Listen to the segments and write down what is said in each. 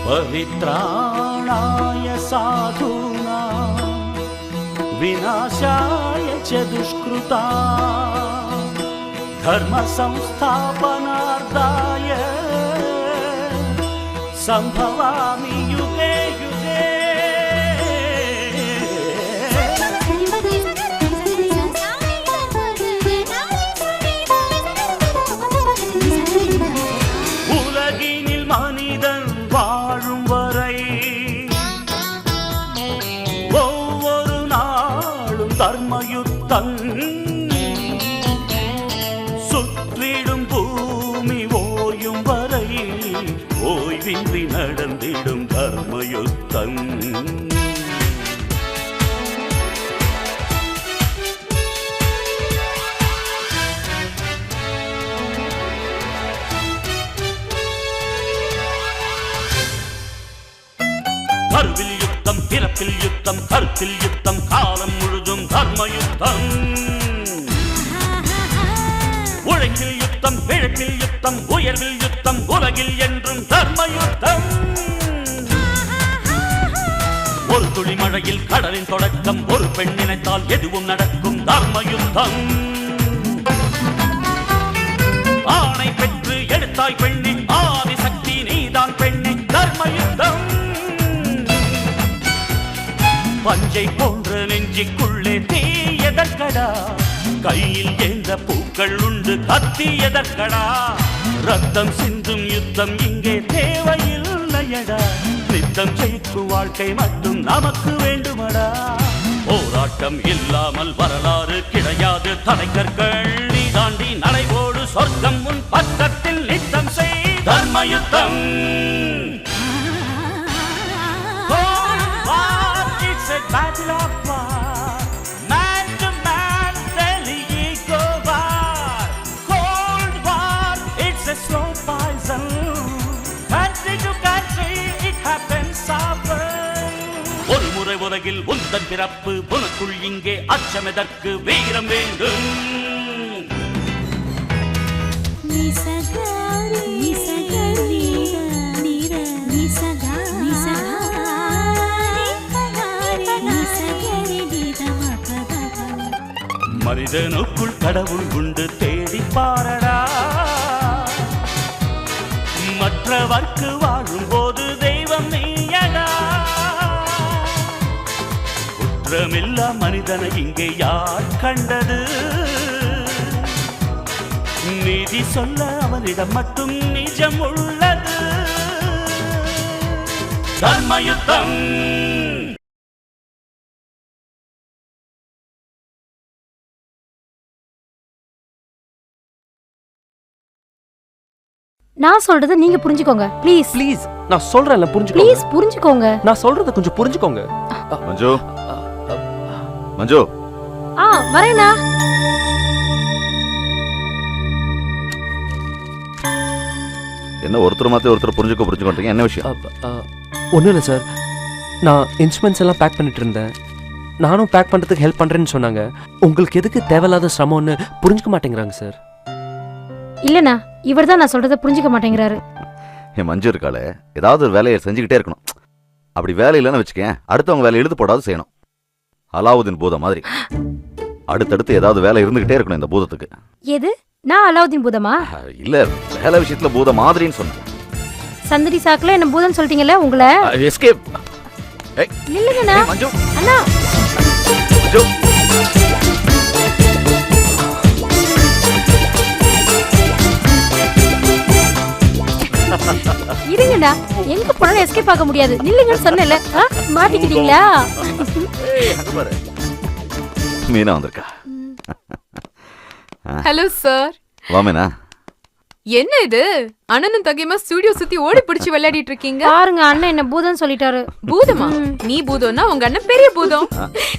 परित्राणाय साधूनां विनाशाय च दुष्कृता धर्म संस्थापनार्थाय संभवामि युगे युगे। உலகினில் மனிதன் வாழும் வரை ஒவ்வொரு நாளும் தர்மயுத்தம் சுற்றிடும் பூமி ஓயும் வரை ஓய்வின்றி நடந்திடும் தர்மயுத்தம்। கருவில் யுத்தம், பிறப்பில் யுத்தம், கருத்தில் யுத்தம், காலம் முழுதும் தர்மயுத்தம்। உழைப்பில் யுத்தம், பிழைப்பில் யுத்தம், உயர்வில் யுத்தம், உலகில் என்றும் தர்மயுத்தம்। ஒரு துளி மழையில் கடலின் தொடக்கம், ஒரு பெண் நினைத்தால் எதுவும் நடக்கும் தர்மயுத்தம்। ஆணை பெற்று எடுத்தாய் பெண்ணே, ஆதிசக்தி நீதான் பெண்ணே, தர்மயுத்தம்। பஞ்சை போன்ற நெஞ்சிக்குள்ளே தீ எதற்கடா, கையில் ஏந்த பூக்கள் உண்டு கத்தி எதற்கடா, ரத்தம் சிந்தும் யுத்தம் இங்கே தேவையில்லையடா, நித்தம் ஜெயிக்கும் வாழ்க்கை மட்டும் நமக்கு வேண்டுமடா। போராட்டம் இல்லாமல் வரலாறு கிடையாது, தடைக்கற்கள் நீ தாண்டி நடைபோடு, சொர்க்கம் உன் பக்கத்தில் நித்தம் செய் தர்மயுத்தம்। It's a battle of war, man to man, daily ego war, cold war, it's a slow poison, country to country, it happens often। ஒரு முறை உலகில் உந்தன் பிறப்பு, உனக்குள் இங்கே அச்சமெதற்கு, வீரம் வேண்டும்। மனிதனுக்குள் கடவுள் உண்டு, தேடி பாரடா, மற்றவர்க்கு வாழும் போது தெய்வம் நீயடா। குற்றமில்லா மனிதனை இங்கே யார் கண்டது, நீதி சொல்ல அவனிடம் மட்டும் நிஜம் உள்ளது தர்மயுத்தம்। நான் சொல்றத நீங்க புரிஞ்சுக்கோங்க ப்ளீஸ் ப்ளீஸ், நான் சொல்றேன்ல புரிஞ்சுக்கோங்க ப்ளீஸ், புரிஞ்சுக்கோங்க, நான் சொல்றத கொஞ்சம் புரிஞ்சுக்கோங்க। மஞ்சு, மஞ்சு, வரேனா? என்ன ஒருத்தர் மாத்தி ஒருத்தர் புரிஞ்சுக்கொண்டீங்க, என்ன விஷயம்? ஒன்றும் இல்லை சார், நான் இன்ஸ்ட்ருமெண்ட்ஸ் எல்லாம் பேக் பண்ணிட்டு இருந்தேன், நானும் பேக் பண்ணுறதுக்கு ஹெல்ப் பண்ணுறேன்னு சொன்னாங்க। உங்களுக்கு எதுக்கு தேவையில்லாத சிரமம்னு புரிஞ்சுக்க மாட்டேங்கிறாங்க சார்। இல்லண்ணா, இவர் தான் நான் சொல்றத புரிஞ்சுக்க மாட்டேங்கிறாரு। என் மஞ்சு இருக்காளே, ஏதாவது ஒரு வேலையை செஞ்சுக்கிட்டே இருக்கணும், அப்படி வேலை இல்லைன்னு வச்சுக்கேன், அடுத்தவங்க வேலை எழுது போடாது செய்யணும், அலாவுதீன் பூதம் மாதிரி அடுத்தடுத்து ஏதாவது வேலை இருந்துகிட்டே இருக்கணும் இந்த பூதத்துக்கு। எது, நான் அலாவுதீன் பூதமா? இல்ல, வேலை விஷயத்துல பூதம் மாதிரின்னு சொன்னேன்। சந்தடி சாக்குல என்ன பூதம் சொல்லிட்டீங்கல்ல, உங்களை எஸ்கேப்। நில்லுங்கண்ணா, மஞ்சு, அண்ணா, மஞ்சு, இருங்கண்ணா, எங்க போனாலும் எஸ்கேப் ஆக முடியாது, நில்லுங்கன்னு சொன்னேன்ல, மாட்டிக்கிட்டீங்களா? மீனா வந்திருக்கா? Hello sir. வா மீனா. என்ன இது, அண்ணனும் தங்கியமா ஸ்டுடியோ சுத்தி ஓடி பிடிச்சு விளையாடிட்டு இருக்கீங்க? பாருங்க, அண்ணன் என்ன பூதம் சொல்லிட்டாரு. பூதமா? நீ பூதம்னா உங்க அண்ணன் பெரிய பூதம்.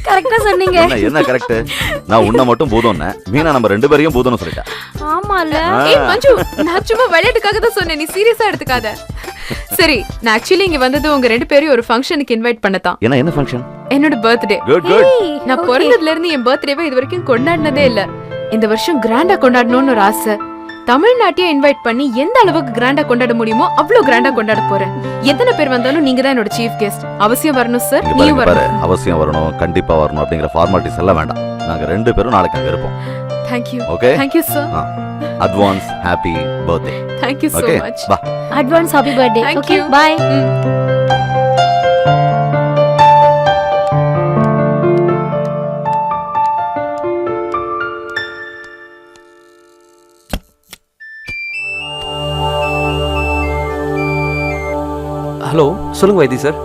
கரெக்டா சொன்னீங்க. என்ன கரெக்ட்? நான் உன்ன மட்டும் பூதம்னே, மீனா நம்ம ரெண்டு பேரையும் பூதம்னு சொல்லிட்டா. ஆமால. ஏய் மஞ்சு, நான் சும்மா விளையாட்டுக்காக தான் சொன்னேன், நீ சீரியஸா எடுத்துக்காத. சரி, நான் ஆக்சுவலி இங்க வந்தது உங்க ரெண்டு பேரையும் ஒரு ஃபங்க்ஷனுக்கு இன்வைட் பண்ணதான். என்ன ஃபங்க்ஷன்? என்னோட பர்த்டே. Good good. நான் பிறந்ததுல இருந்து என் பர்த்டேவை இது வரைக்கும் கொண்டாடினதே இல்ல. இந்த வருஷம் கிராண்டா கொண்டாடணும்னு ஒரு ஆசை. தமிழ்நாட்டையே இன்வைட் பண்ணி எந்த அளவுக்கு கிராண்டா கொண்டாட முடியுமோ அவ்வளவு கிராண்டா கொண்டாட போறேன். எத்தனை பேர் வந்தாலும் நீங்க தான் என்னோட சீஃப் கெஸ்ட். அவசியம் வரணும் சார். இங்க நீயும் பாரு, வரணும். அவசியம் வரணும், கண்டிப்பா வரணும் அப்படிங்கிற ஃபார்மாலிட்டிஸ் எல்லாம் வேண்டாம். நாங்க 2 பேரும் நாளைக்கு அங்க இருப்போம். Thank you. Okay, Thank you sir. Advance happy birthday. Thank you so okay, much. பா. Advance happy birthday. Thank okay you. Bye. Hello, சொல்லுங்க வைத்தி சார்.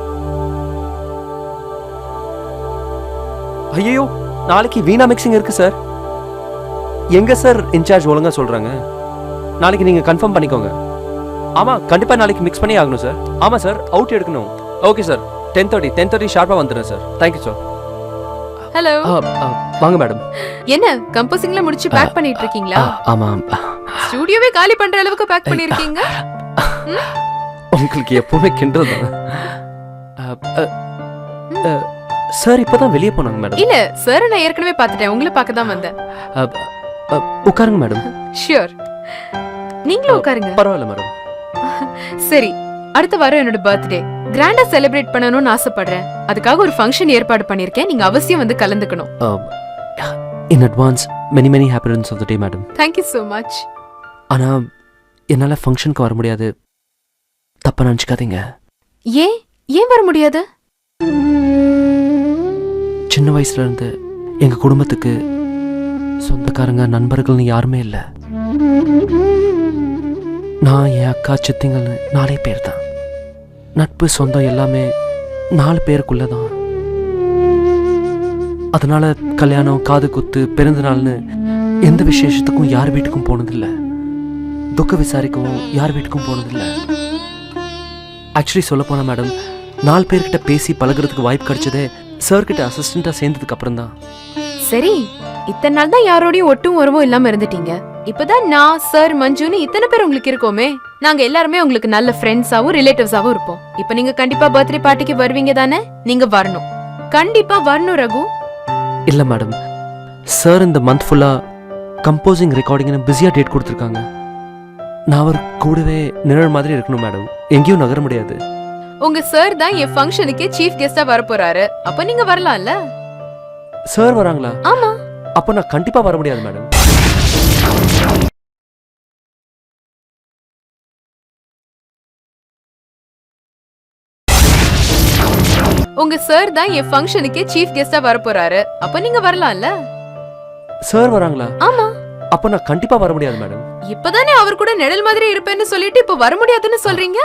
ஐயோ, நாளைக்கு வீணா மிக்சிங் இருக்கு சார். எங்க சார் இன்சார்ஜ் ஒழுங்கா சொல்றாங்க? நாளைக்கு நீங்க கன்ஃபார்ம் பண்ணிக்கோங்க. ஆமா, கண்டிப்பா நாளைக்கு மிக்ஸ் பண்ணி ஆகணும் சார். ஆமா சார், அவுட் எடுக்கணும். ஓகே சார், 10:30 ஷார்ப்பா வந்துடுறேன் சார். Thank you sir. Hello. வாங்க மேடம். என்ன கம்போசிங்ல முடிச்சு பேக் பண்ணிட்டு இருக்கீங்களா? ஆமா, ஸ்டுடியோவே காலி பண்ற அளவுக்கு பேக் பண்ணிருக்கீங்க. உங்களுக்கு எப்பவுமே கிண்டல் தான். சார் இப்பதான் வெளியே போனாங்க மேடம். இல்ல சார், நான் ஏற்கனவே பார்த்துட்டேன். உங்களை பார்க்க தான் வந்தேன். உட்காருங்க மேடம். ஷியோர், நீங்களும் உட்காருங்க. பரவாயில்ல மேடம். சரி, அடுத்த வாரம் என்னோட பர்த்டே கிராண்டா செலிப்ரேட் பண்ணணும்னு ஆசைப்படுறேன். அதுக்காக ஒரு ஃபங்க்ஷன் ஏற்பாடு பண்ணிருக்கேன். நீங்க அவசியம் வந்து கலந்துக்கணும். In advance many happy returns of the day madam. Thank you so much. ஆனா என்னால ஃபங்க்ஷனுக்கு வர முடியாது. தப்பா நினைச்சுக்காதீங்க. ஏன் வர முடியாது? சின்ன வயசுல இருந்து எங்க குடும்பத்துக்கு சொந்தக்காரங்க நண்பர்கள்னு யாருமே இல்லை. நான் என் அக்கா சித்திங்கள்னு 4 பேர் தான். நட்பு சொந்தம் எல்லாமே 4 பேருக்குள்ளதான். அதனால கல்யாணம், காது குத்து, பிறந்த நாள்னு எந்த விசேஷத்துக்கும் யார் வீட்டுக்கும் போனதில்லை. துக்க விசாரிக்கவும் யார் வீட்டுக்கும் போனதில்லை. ஆக்சுவலி சொல்ல போனா மேடம், 4 பேர்கிட்ட பேசி பழகிறதுக்கு வாய்ப்பு கிடைச்சதே சார் கிட்ட அசிஸ்டண்டா சேர்ந்ததுக்கு அப்புறம் தான். சரி, இத்தனை நாள் தான் யாரோடையும் ஒட்டும் உறவும் இல்லாம இருந்துட்டீங்க. இப்பதான் நான், சார், மஞ்சுன்னு இத்தனை பேர் உங்களுக்கு இருக்கோமே. நாங்க எல்லாருமே உங்களுக்கு நல்ல ஃப்ரெண்ட்ஸாவும் ரிலேட்டிவ்ஸாவும் இருப்போம். இப்ப நீங்க கண்டிப்பா பர்த்டே பார்ட்டிக்கு வருவீங்க தானே? நீங்க வரணும், கண்டிப்பா வரணும் ரகு. இல்ல மேடம், சார் இந்த மந்த் ஃபுல்லா கம்போசிங் ரெக்கார்டிங்னு பிஸியா டேட் கொடுத்துருக்காங்க. நான் அவர் கூடவே நிழல் மாதிரி இருக்கணும் மேடம். எங்கேயும் நகர முடியாது. உங்க சார் தான் என் ஃபங்க்ஷனுக்கே சீஃப் கெஸ்டா வர போறாரு. அப்ப நீங்க வரலாம்ல? சார் வராங்களா? ஆமா. அப்ப நான் கண்டிப்பா வர முடியாது மேடம். உங்க சார் தான் என் ஃபங்க்ஷனுக்கே சீஃப் கெஸ்டா வர போறாரு. அப்ப நீங்க வரலாம்ல? சார் வராங்களா? ஆமா. அப்ப நான் கண்டிப்பா வர முடியாது மேடம். இப்பதானே அவர் கூட நிழல் மாதிரி இருப்பேன்னு சொல்லிட்டு இப்ப வர முடியாதுன்னு சொல்றீங்க?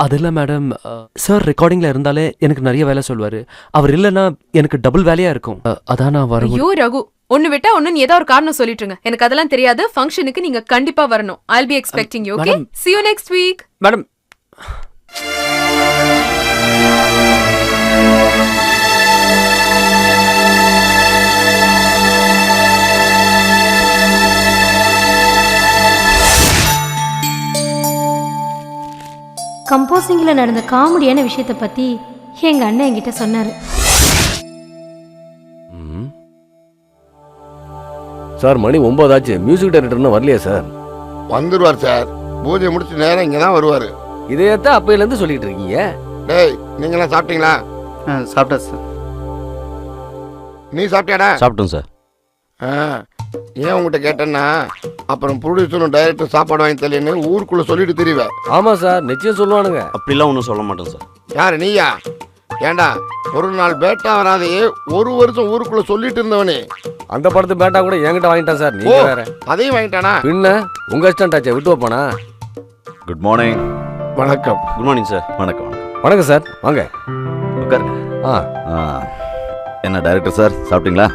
அது இல்ல மேடம், சார் ரெக்கார்டிங்ல இருந்தாலே எனக்கு நிறைய வேலை சொல்வாரு. அவர் இல்லைன்னா எனக்கு டபுள் வேலையா இருக்கும். அதான் நான் வர ஐயோ ரகு, ஒன்னு விட்டா ஒன்னு ஏதோ ஒரு காரணம் சொல்லிட்டுங்க. எனக்கு அதெல்லாம் தெரியாது. ஃபங்க்ஷனுக்கு நீங்க கண்டிப்பா வரணும். I'll be expecting you, okay? See you next week. Madam. கம்போசிங்ல நடந்த காமெடியான விஷயத்தை பத்தி எங்க அண்ணன் என்கிட்ட சொன்னாரு. சார் மணி 9 ஆச்சு. மியூசிக் டைரக்டர்னு வரலையா சார்? வந்துருவார் சார். பூஜை முடிச்சு நேரம் இங்கே தான் வருவார். இதையத்தான் அப்பையிலேருந்து சொல்லிட்டு இருக்கீங்க. டேய், நீங்களாம் சாப்பிட்டீங்களா? சாப்பிட்டா சார். நீ சாப்பிட்டியாடா? சாப்பிட்டோம் சார். ஏன் உங்ககிட்ட கேட்டேன்னா, அப்புறம் ப்ரொடியூசரும் டைரக்டர் சாப்பாடு வாங்கி தரலன்னு ஊருக்குள்ள சொல்லிட்டு தெரியுவேன். ஆமா சார், நிச்சயம் சொல்லுவானுங்க. அப்படிலாம் ஒன்றும் சொல்ல மாட்டேன் சார். யாரு நீயா? ஏண்டா, ஒரு நாள் பேட்டா வராதையே 1 வருஷம் ஊருக்குள்ள சொல்லிட்டு இருந்தவனே. அந்த படத்து பேட்டா கூட என்கிட்ட வாங்கிட்டான் சார். நீங்க வேற. அதையும் வாங்கிட்டானா? பின்ன உங்க இஷ்டம்டாச்சே, விட்டு வைப்பானா? Good morning. வணக்கம். Good morning sir. வணக்கம். வணக்கம் சார், வாங்க உட்காருங்க. என்ன டைரக்டர் சார், சாப்பிட்டீங்களா?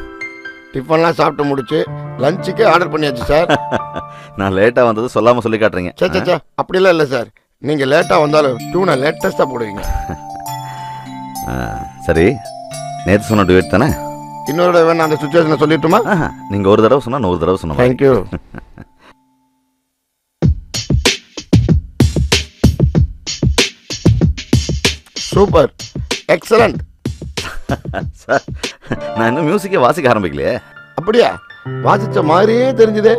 டிஃபன்லாம் சாப்பிட்டு முடிச்சு லஞ்சுக்கே ஆர்டர் பண்ணியாச்சு சார். நான் லேட்டாக வந்தது சொல்லாமல் சொல்லி காட்டுறீங்க. சே, அப்படிலாம் இல்லை சார். நீங்கள் லேட்டாக வந்தாலும் டியூனை லேட்டஸ்ட்டாக போடுவீங்க. சரி, நேற்று சொன்ன டுவேட் தானே? இன்னொரு தடவை நான் அந்த சுச்சுவேஷனை சொல்லிட்டுமா? நீங்கள் ஒரு தடவை சொன்னால் 100 தடவை சொன்ன. தேங்க்யூ. Super, excellent sir. நான் இன்னும் மியூசிக்கே வாசிக்க ஆரம்பிக்கலையே. அப்படியா? வாசிச்ச மாதிரியே தெரிஞ்சுதே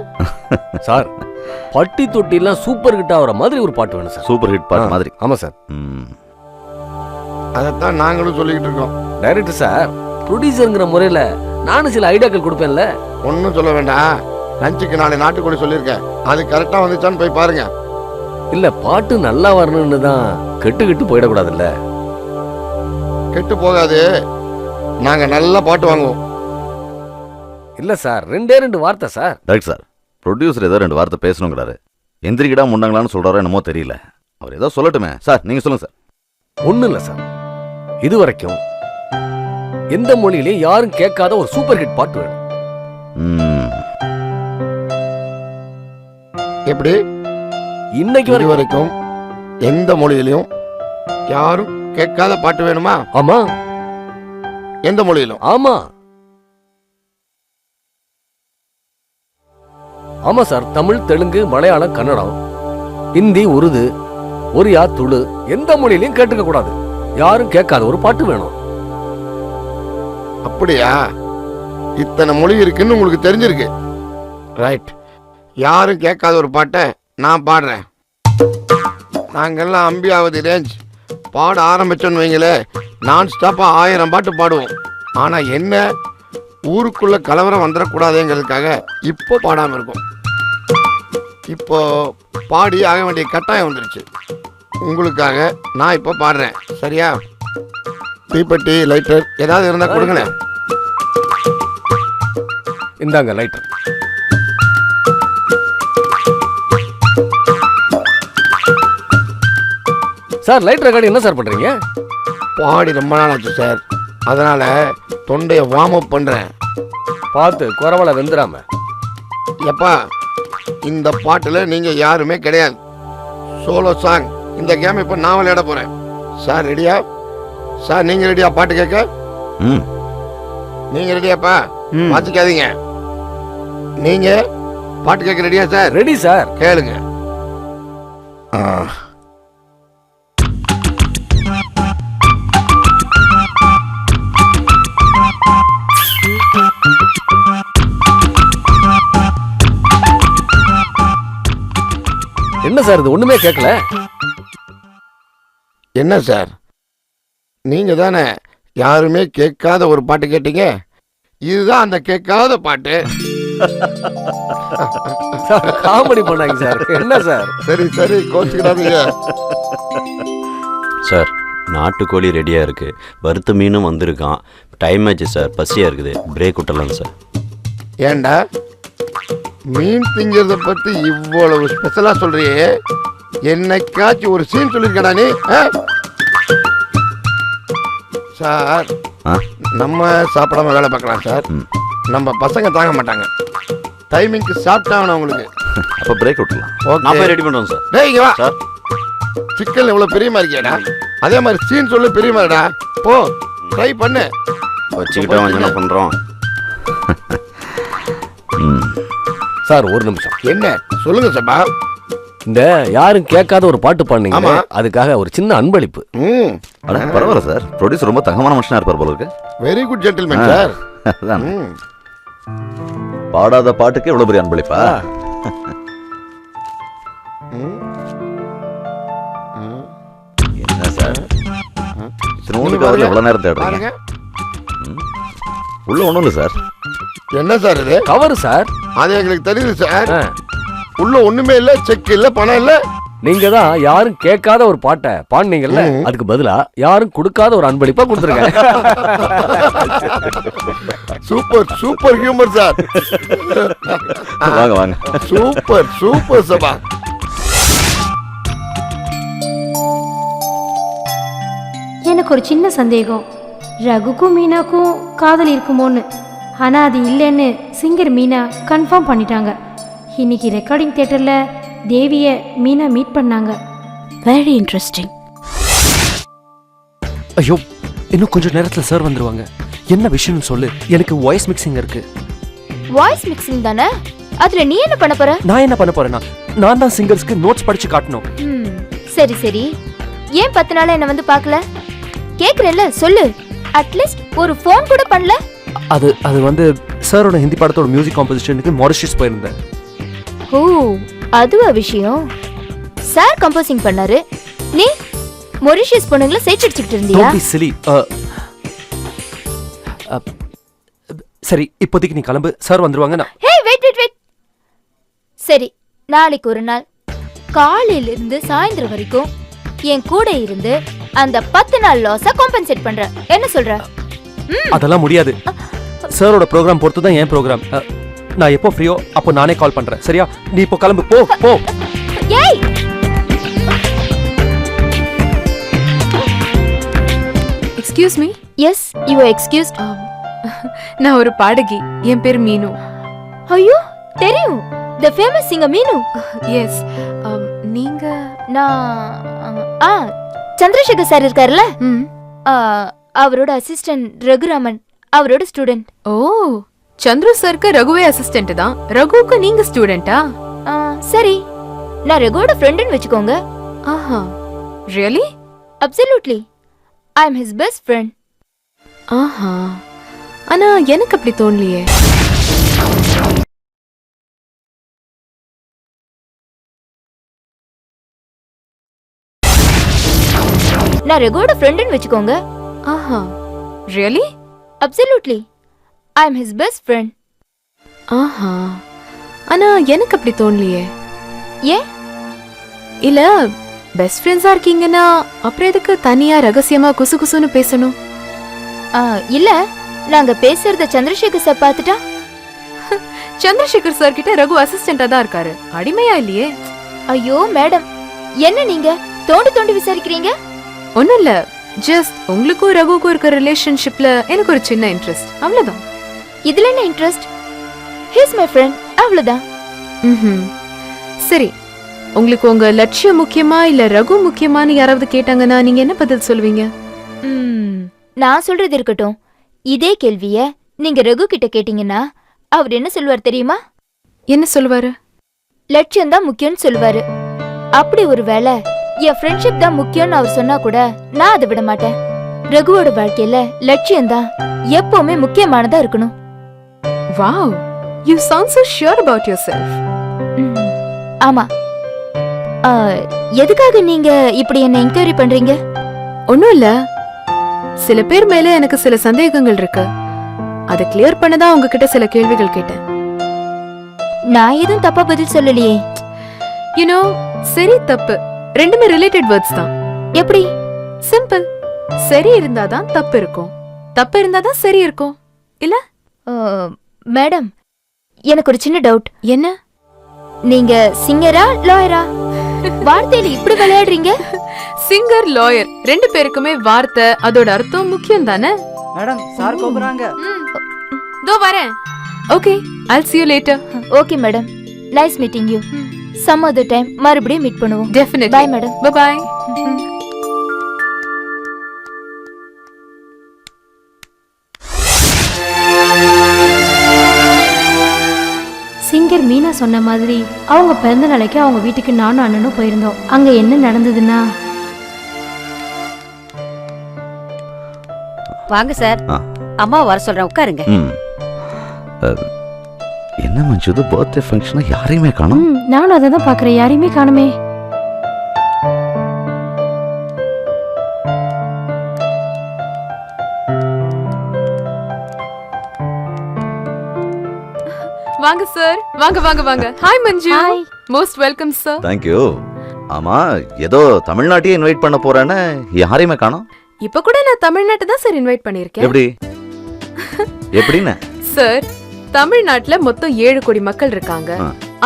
சார். பட்டி தொட்டிலாம் சூப்பர் ஹிட் ஆகிற மாதிரி ஒரு பாட்டு வேணும் சார். சூப்பர் ஹிட் பாட்டு மாதிரி. ஆமாம் சார். ம். அதைத்தான் நாங்களும் சொல்லிக்கிட்டு இருக்கோம். டைரக்டர் சார், ப்ரொடியூசருங்கிற முறையில் நானும் சில ஐடியாக்கள் கொடுப்பேன்ல. ஒன்றும் சொல்ல வேண்டாம். லஞ்சுக்கு நாளை நாட்டுக்கோழி சொல்லியிருக்கேன், அது கரெக்டாக வந்துச்சான்னு போய் பாருங்க. இல்லை, பாட்டு நல்லா வரணும்னு தான் கெட்டு போயிடக்கூடாதுல்ல. கெட்டு போகாது, நாங்கள் நல்ல பாட்டு வாங்குவோம். இல்லை சார், ரெண்டு வார்த்தை சார். ரைட் சார், ப்ரொடியூசர் ஏதோ 2 வார்த்தை பேசணுங்கிறாரு. எந்திரிக்கிடா முன்னாங்களான்னு சொல்கிறாரோ என்னமோ தெரியல. அவர் ஏதோ சொல்லட்டுமே சார். நீங்கள் சொல்லுங்கள் சார். ஒன்றும் இல்லை சார், இது வரைக்கும் எந்த மொழியிலையும் யாரும் கேட்காத ஒரு சூப்பர் ஹிட் பாட்டு வேணும். ம். இன்னைக்கு எப்படி இது வரைக்கும் எந்த மொழியிலையும் யாரும் கேட்காத பாட்டு வேணுமா? ஆமா. எந்த மொழியிலும்? ஆமா ஆமா சார். தமிழ், தெலுங்கு, மலையாளம், கன்னடம், ஹிந்தி, உருது, ஒரியா, துளு, எந்த மொழியிலையும் கேட்டுக்க கூடாது. யாரும் கேட்காத ஒரு பாட்டு வேணும். அப்படியா? இத்தனை மொழி இருக்குன்னு உங்களுக்கு தெரிஞ்சிருக்கு. ரைட், யாரும் கேட்காத ஒரு பாட்டை நான் பாடுறேன். நாங்கெல்லாம் அம்பியாவது ரேஞ்ச் பாட ஆரம்பிச்சோன்னு வைங்களே, நான் ஸ்டாப்பா 1000 பாட்டு பாடுவோம். ஆனா என்ன, ஊருக்குள்ள கலவரம் வந்துடக்கூடாதுங்கிறதுக்காக இப்போ பாடாம இருக்கும். இப்போ பாடி ஆக வேண்டிய கட்டாயம் வந்துருச்சு. உங்களுக்காக நான் இப்போ பாடுறேன், சரியா? தீப்பெட்டி, லைட்டர் ஏதாவது இருந்தா கொடுங்களேன். இந்தாங்க லைட்டர். சார், லைட்டர் கார்டு என்ன சார் பண்றீங்க? பாடி ரொம்ப நாள் ஆச்சு சார், அதனால தொண்டையை வார்ம் அப் பண்றேன். பார்த்து குறவலை வெந்துடாம. எப்பா, இந்த பாட்டுல நீங்க யாருமே கிடையாது. Solo song. இந்த கேம் இப்ப நான் விளையாட போறேன். சார் ரெடியா? சார் நீங்க ரெடியா பாட்டு கேட்க? ம். நீங்க ரெடியாப்பா? மாத்திக்காதீங்க. நீங்க பாட்டு கேட்க ரெடியா சார்? Ready sir. கேளுங்க. என்ன சார் இது, ஒண்ணுமே கேட்கல. என்ன சார், நீங்க தானே யாருமே கேட்காத ஒரு பாட்டு கேட்டீங்க. இதுதான் அந்த கேட்காத பாட்டு. காமெடி பண்ணாங்க சார். என்ன சார்? சரி சரி, கோச்சுக்கிறாதீங்க. சார், நாட்டுக்கோழி ரெடியாக இருக்குது, வறுத்த மீனும் வந்திருக்கான். டைம் ஆச்சு சார், பசியாக இருக்குது, பிரேக் விட்டலாம் சார். ஏண்டா, மீன் திங்கிறத பத்தி இவ்வளவு ஸ்பெஷலா சொல்றியே, என்னைக்காச்சும் ஒரு சீன் சொல்லிருக்கடா நீ? சார், நம்ம சாப்பிடாம வேலை பார்க்கலாம் சார். நம்ம பசங்க தாங்க மாட்டாங்க. டைமிங்க்கு சாப்பிட்டாங்கண்ணா உங்களுக்கு. அப்போ பிரேக் விட்டுலாம். நான் போய் ரெடி பண்ணுறோம் சார். டேய் இங்க வா. சார், சிக்கன் எவ்வளவு பெரியமா இருக்கியாடா, அதே மாதிரி சீன் சொல்லு பெரியமாடா. போ, ட்ரை பண்ணு. வச்சுக்கிட்டோம், என்ன பண்ணுறோம்? சார் ஒரு நிமிஷம். என்ன சொல்லுங்க சபா. இந்த யாரும் கேட்காத ஒரு பாட்டு பாடுனீங்க, ஆமா. அதுக்காக ஒரு சின்ன அன்பளிப்பு. அட பரவாயில்ல சார், ப்ரொடியூசர் ரொம்ப தங்கமான மனுஷனா இருப்பார் போல இருக்கு. Very good gentleman sir. அதான். பாடாத பாட்டுக்கு எவ்வளவு பெரிய அன்பளிப்பா. என்ன சார், எவ்வளவு நேரம் தேடுறீங்க? உள்ள ஒண்ணும் இல்ல சார். என்ன சார் இது? Cover sir. அது எங்களுக்கு தெரியுது சார். உள்ள ஒண்ணுமே இல்ல, செக் இல்ல, பணம் இல்ல. நீங்க தான் யாரும் கேட்காத ஒரு பாட்டை பாடுனீங்கல்ல, அதுக்கு பதிலா யாரும் கொடுக்காத ஒரு அன்பளிப்பா கொடுத்துருங்க. Super super humour sir. வாங்க வாங்க. சூப்பர் சூப்பர் சபா. எனக்கு ஒரு சின்ன சந்தேகம், ரகுக்கும் மீனாக்கும் காதல் இருக்குமோன்னு. ஆனால் அது இல்லைன்னு சிங்கர் மீனா கன்ஃபார்ம் பண்ணிட்டாங்க. இன்னைக்கு ரெக்கார்டிங் தியேட்டரில் தேவியை மீனா மீட் பண்ணாங்க. Very interesting. ஐயோ, இன்னும் கொஞ்சம் நேரத்தில் சார் வந்துருவாங்க. என்ன விஷயம்னு சொல்லு. எனக்கு வாய்ஸ் மிக்சிங் இருக்கு. வாய்ஸ் மிக்சிங் தானே, அதுல நீ என்ன பண்ண போற? நான் என்ன பண்ண போறேன்னா, நான் தான் சிங்கர்ஸ்க்கு நோட்ஸ் படிச்சு காட்டணும். சரி சரி, ஏன் 10 நாளா என்ன வந்து பார்க்கல? கேக்குறேல்ல, சொல்லு. அட்லீஸ்ட் ஒரு ஃபோன் கூட பண்ணல. அது வந்து சாரோட ஹிந்தி படத்தோட மியூசிக் காம்போசிஷனுக்கு மாரிஷியஸ் போயிருந்தேன். ஓ, அதுவா விஷயம்? சார் கம்போசிங் பண்ணாரு, நீ மொரிஷியஸ் பொண்ணுங்களை சேச்சடிச்சுட்டு இருந்தியா? Don't be silly. சரி, இப்போதைக்கு நீ கிளம்பு. சார் வந்துருவாங்க. நான் ஹே வெயிட். சரி, நாளைக்கு ஒரு நாள் காலையில இருந்து சாயந்தரம் வரைக்கும் என் கூட இருந்து அந்த 10 நாள் லாஸ காம்பன்சேட் பண்ற. என்ன சொல்ற? அதெல்லாம் முடியாது. சாரோட ப்ரோக்ராம் பொறுத்து தான் என் ப்ரோக்ராம். நான் எப்போ ஃப்ரீயோ அப்போ நானே கால் பண்றேன். சரியா? நீ இப்போ கிளம்பு. போ. ஏய், excuse me. Yes you are excused. நான் ஒரு பாடகி. என் பேர் மீனு. ஐயோ, தெரியும். The famous singer Meenu. Yes. நீங்க? நான் சந்திரசேகர் சார் இருக்கார்ல, அவரோட அசிஸ்டன்ட் ரகுராமன், அவரோட ஸ்டூடெண்ட். ஓ, சந்திர சருக்கு ரகுவே அசிஸ்டன்ட் தான். ரகுவுக்கு நீங்க ஸ்டூடெண்டா? சரி, நான் ரகுவோட ஃப்ரெண்ட்னு வெச்சுக்கோங்க. ஆஹா, ரியலி? அப்சல்யூட்லி, ஐ அம் ஹிஸ் பெஸ்ட் ஃப்ரெண்ட். ஆஹா, ஆனா எனக்கு அப்படி தோணலையே. நான் ரகுவோட ஃப்ரெண்ட்னு வெச்சுக்கோங்க. ஆஹா, ரியலி? அப்சல்யூட்லி, ஐ அம் ஹிஸ் பெஸ்ட் ஃப்ரெண்ட். ஆஹா, ஆனா எனக்கு அப்படி தோணலையே. ஏன்? இல்ல, பெஸ்ட் ஃப்ரெண்ட்ஸா இருக்கீங்கன்னா அப்புறம் எதுக்கு தனியா ரகசியமா குசு குசுன்னு பேசணும்? இல்ல, நாங்க பேசுறத சந்திரசேகர் சார் பார்த்துட்டா? சந்திரசேகர் சார் கிட்ட ரகு அசிஸ்டண்டா தான் இருக்காரு, அடிமையா இல்லையே. ஐயோ மேடம், என்ன நீங்க தோண்டி விசாரிக்கிறீங்க? ஒண்ணும் இல்ல, ஜஸ்ட் உங்களுக்கும் ரகுவுக்கும் இருக்க ரிலேஷன்ஷிப்ல எனக்கு ஒரு சின்ன இன்ட்ரெஸ்ட், அவ்வளவுதான். இதுல என்ன interest? He is my friend, அவ்வளவுதான். சரி, உங்களுக்கு உங்க லட்சியம் முக்கியமா இல்ல ரகு முக்கியமான்னு யாராவது கேட்டாங்கன்னா நீங்க என்ன பதில் சொல்லுவீங்க? நான் சொல்றது இருக்கட்டும், இதே கேள்விய நீங்க ரகு கிட்ட கேட்டீங்கன்னா அவர் என்ன சொல்வார் தெரியுமா? என்ன சொல்லுவாரு? லட்சியம் தான் முக்கியம்னு சொல்லுவாரு. அப்படி ஒரு வேளை என் ஃப்ரெண்ட்ஷிப் தான் முக்கியம்னு அவர் சொன்னா கூட நான் அதை விட மாட்டேன். ரகுவோட வாழ்க்கையில லட்சியம் தான் எப்பவுமே முக்கியமானதா இருக்கணும். Wow, you sound so sure about yourself. ஆமா. எதுக்காக நீங்க இப்படி என்ன என்கொயரி பண்றீங்க? ஒண்ணும் இல்ல, சில பேர் மேல எனக்கு சில சந்தேகங்கள் இருக்கு, அதை கிளியர் பண்ணதான் உங்ககிட்ட சில கேள்விகள் கேட்டேன். நான் எதுவும் தப்பா பதில் சொல்லலையே. யூனோ, சரி தப்பு ரெண்டுமே ரிலேட்டட் வேர்ட்ஸ் தான். எப்படி? சிம்பிள். சரி இருந்தாதான் தப்பு இருக்கும், தப்பு இருந்தாதான் சரி இருக்கும், இல்ல? மேடம், எனக்கு ஒரு சின்ன டவுட். என்ன? நீங்க சிங்கரா லாயரா? வார்த்தையில இப்படி விளையாடுறீங்க. சிங்கர் லாயர் ரெண்டு பேருக்குமே வார்த்தை அதோட அர்த்தம் முக்கியம் தானே? மேடம், சார் கூப்பிடுறாங்க. தோ வரேன். Okay, I'll see you later. Okay madam, nice meeting you. Some other time மறுபடியும் மீட் பண்ணுவோம். Definitely. Bye madam. Bye bye. Singer Meena சொன்ன மாதிரி அவங்க பிறந்த நாளைக்கு அவங்க வீட்டுக்கு நானும் அண்ணனும் போயிருந்தோம். அங்க என்ன நடந்ததுன்னா, வாங்க சார், அம்மா வர சொல்றேன், உட்காருங்க. என்ன மஞ்சு, இது பர்த்டே ஃபங்க்ஷனா யாரையுமே காணோம். நானும் அதை தான் பாக்குறேன், யாரையுமே காணுமே. வாங்க சார், வாங்க வாங்க வாங்க. Hi Manju. Hi. Most welcome sir. Thank you. ஆமா, ஏதோ தமிழ்நாட்டையே இன்வைட் பண்ண போறேன்னு யாரையுமே காணோம். இப்ப கூட நான் தமிழ்நாட்டை தான் சார் இன்வைட் பண்ணிருக்கேன். எப்படி? எப்படின்னு? சார், தமிழ்நாட்டுல மொத்தம் 7 கோடி மக்கள் இருக்காங்க.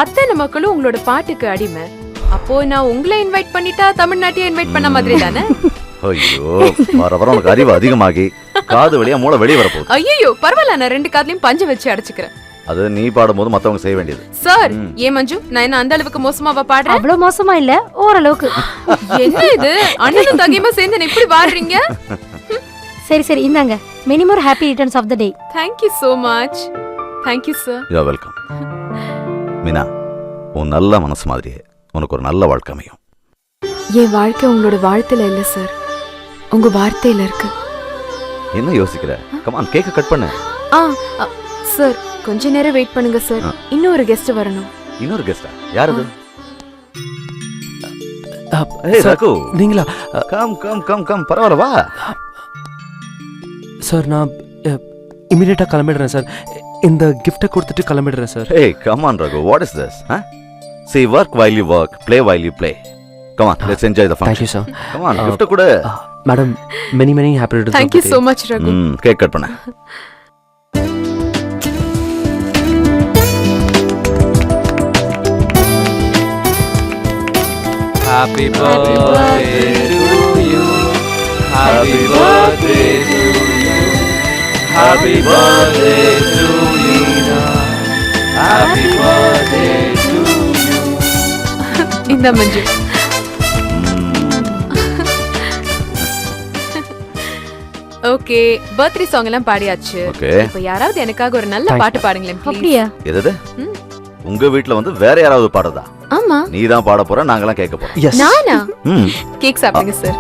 அத்தனை மக்களும் உங்களோட பாட்டுக்கு அடிமை. அப்போ நான் உங்களை இன்வைட் பண்ணிட்டா தமிழ்நாட்டையே இன்வைட் பண்ண மாதிரி தானே? ஐயோ, வர வர உனக்கு அறிவு அதிகமாகி காது வழியா மூளை வெளியே வரப்போகுது. ஐயோ, பரவாயில்ல, நான் 2 காதுலயும் பஞ்சு வச்சு அடைச்சுக்கிறேன். அது நீ பாடும்போது மத்தவங்க செய்ய வேண்டியது. சார், ஏன் மஞ்சு, நான் என்ன அந்த அளவுக்கு மோசமாவா பாடுறேன்? அவ்வளவு மோசமா இல்ல, ஓரளவுக்கு. என்ன இது, அண்ணனும் தகையுமா சேர்ந்து இப்படி பாடுறீங்க? சரி சரி, இந்தாங்க, many more happy returns of the day. Thank you so much. Thank you sir. You are welcome. Meena, உன் நல்ல மனசு மாதிரியே உனக்கு ஒரு நல்ல வாழ்க்கை அமையும். என் வாழ்க்கை உங்களோட வாழ்த்துல இல்ல சார், உங்க வார்த்தையில இருக்கு. என்ன யோசிக்கிற? கம் ஆன், கேக்க கட் பண்ணு. சார், கொஞ்ச நேரம் வெயிட் பண்ணுங்க சார், இன்னொரு கெஸ்ட் வரணும். இன்னொரு கெஸ்டா? யார் அது? ஏய் சார், ரகு நீங்களா கம் கம் கம் கம் பரவாயில்ல வா. சார் நான் இமீடியட்டாக கிளம்பிடுறேன் சார். இந்த கிஃப்ட்டை கொடுத்துட்டு கிளம்பிடுறேன் sir. Hey, come on Raghu, what is this? Huh? See, work while you work, play while you play. Come on, let's enjoy the function. Thank you sir. Come on, gift கூட. Madam many many happy returns. Thank you so much, Raghu. Cake cut பண்ண. Happy birthday to you. Happy birthday to you. Happy birthday to Lina. Happy birthday to you. இந்த மஞ்சு. Okay, birthday song எல்லாம் பாடியாச்சு. Okay. இப்போ யாராவது எனக்காக ஒரு நல்ல Thanks. பாட்டு பாடுங்களேன் please. அப்படியா? எது? உங்க வீட்ல வந்து வேற யாராவது பாடுறதா? ஆமா. நீ தான் பாட போற, நாங்கலாம் கேட்க போறோம். எஸ். நானா? ம். கேக் சாப்பிடுங்க சார்.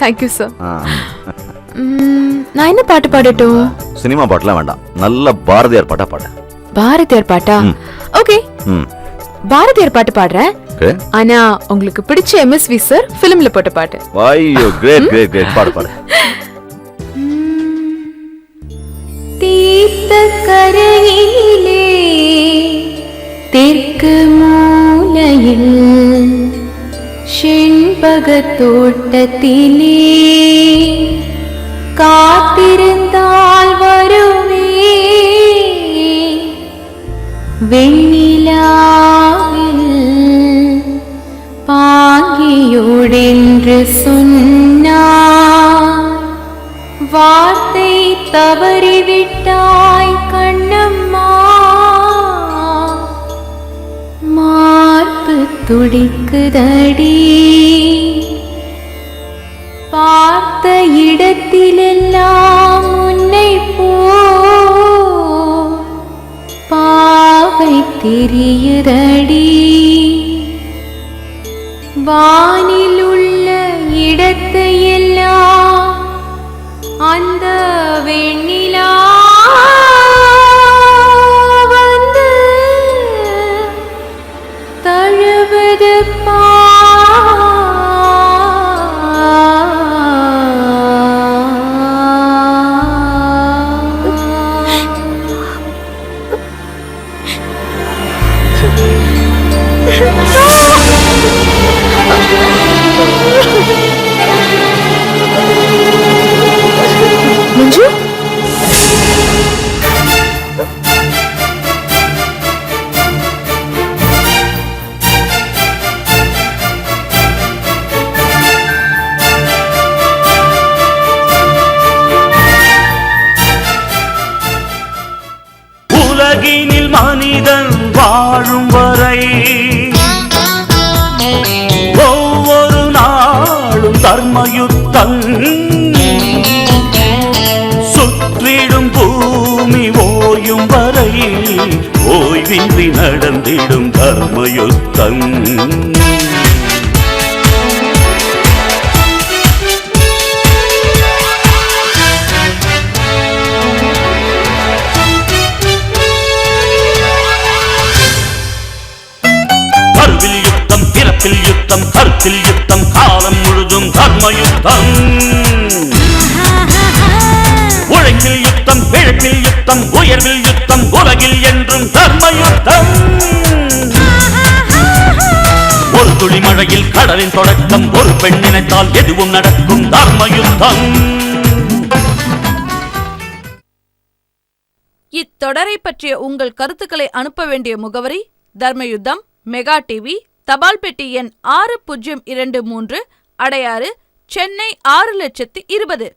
Thank you sir. நான் என்ன பாட்டு பாடட்டும்? சினிமா பாட்டுலாம் வேண்டாம், நல்ல பாரதியார் பாட்டா பாடு. பாரதியார் பாட்டா? ஓகே, ம். பாரதியார் பாட்டு பாடுறேன். ஓகே. ஆனா உங்களுக்கு பிடிச்ச எம்எஸ்வி சார் ஃபிலிம்ல போட்ட பாட்டு. ஐயோ கிரேட் கிரேட் கிரேட், பாடு பாடு. தீர்த்த கரையிலே தெற்கு மூலையில் செண்பகத் தோட்டத்திலே காத்திருந்தால் வருவே வெண்ணிலாவில் பாங்கியோடென்று சொன்னார். வார்த்தை தவறிவிட்டாய் கண்ணம்மா, மார்பு துடிக்குதடி. பார்த்த இடத்திலெல்லாம் உன்னை போ பாவை தெரியுதடி. வானில் உள்ள இடத்தையெல்லாம் அந்த வெண்ணிலா வந்து தழுவது மஞ்சு, உலகினில் மனிதன் வாழும் வரை ஒவ்வொரு நாளும் தர்மயுத்தம். சுற்றிடும் பூமி ஓயும் வரை ஓய்வின்றி நடந்திடும் தர்மயுத்தம். கருவில் யுத்தம், பிறப்பில் யுத்தம், கருத்தில் யுத்தம், காலம் முழுதும் தர்மயுத்தம். உழைப்பில் யுத்தம், பிழைப்பில் யுத்தம், உயர்வில் யுத்தம், உலகில் என்றும் தர்மயுத்தம். ஒரு துளி மழையில் கடலின் தொடக்கம், ஒரு பெண் நினைத்தால் எதுவும் நடக்கும் தர்மயுத்தம். இத்தொடரை பற்றிய உங்கள் கருத்துக்களை அனுப்ப வேண்டிய முகவரி தர்மயுத்தம், மெகா டிவி, தபால் பெட்டி எண் 6023, அடையாறு, சென்னை 602020.